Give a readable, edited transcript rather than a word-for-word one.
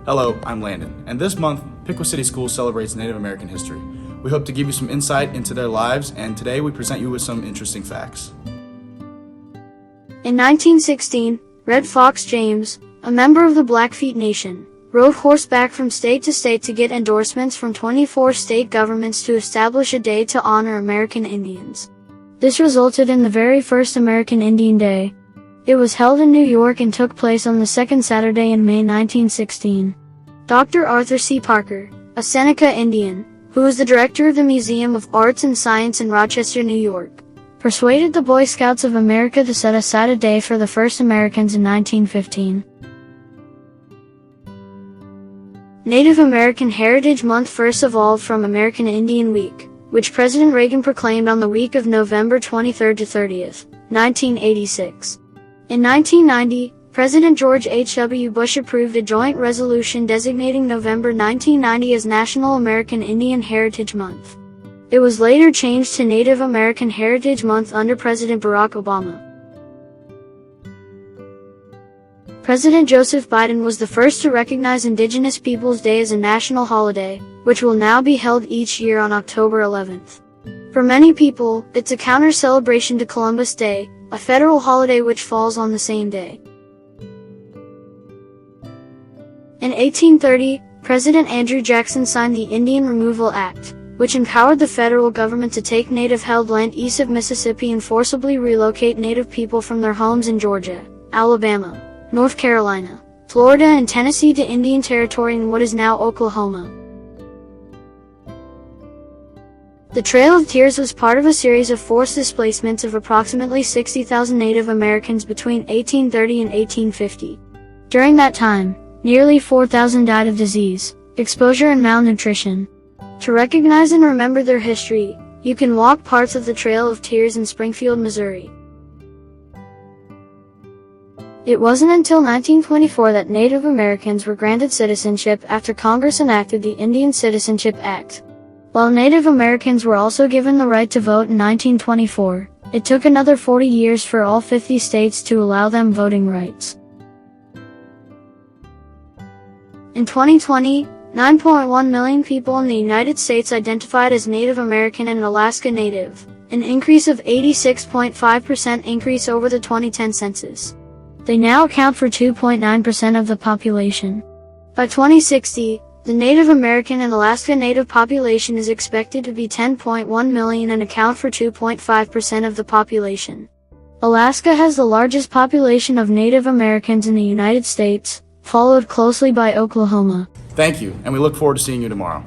Hello, I'm Landon, and this month, Piqua City Schools celebrates Native American history. We hope to give you some insight into their lives, and today we present you with some interesting facts. In 1916, Red Fox James, a member of the Blackfeet Nation, rode horseback from state to state to get endorsements from 24 state governments to establish a day to honor American Indians. This resulted in the very first American Indian Day. It was held in New York and took place on the second Saturday in May 1916. Dr. Arthur C. Parker, a Seneca Indian, who was the director of the Museum of Arts and Science in Rochester, New York, persuaded the Boy Scouts of America to set aside a day for the first Americans in 1915. Native American Heritage Month first evolved from American Indian Week, which President Reagan proclaimed on the week of November 23 to 30th, 1986. In 1990, President George H.W. Bush approved a joint resolution designating November 1990 as National American Indian Heritage Month. It was later changed to Native American Heritage Month under President Barack Obama. President Joseph Biden was the first to recognize Indigenous Peoples Day as a national holiday, which will now be held each year on October 11th. For many people, it's a counter-celebration to Columbus Day, a federal holiday which falls on the same day. In 1830, President Andrew Jackson signed the Indian Removal Act, which empowered the federal government to take native-held land east of Mississippi and forcibly relocate Native people from their homes in Georgia, Alabama, North Carolina, Florida and Tennessee to Indian Territory in what is now Oklahoma. The Trail of Tears was part of a series of forced displacements of approximately 60,000 Native Americans between 1830 and 1850. During that time, nearly 4,000 died of disease, exposure and malnutrition. To recognize and remember their history, you can walk parts of the Trail of Tears in Springfield, Missouri. It wasn't until 1924 that Native Americans were granted citizenship after Congress enacted the Indian Citizenship Act. While Native Americans were also given the right to vote in 1924, it took another 40 years for all 50 states to allow them voting rights. In 2020, 9.1 million people in the United States identified as Native American and Alaska Native, an increase of 86.5% increase over the 2010 census. They now account for 2.9% of the population. By 2060, the Native American and Alaska Native population is expected to be 10.1 million and account for 2.5% of the population. Alaska has the largest population of Native Americans in the United States, followed closely by Oklahoma. Thank you, and we look forward to seeing you tomorrow.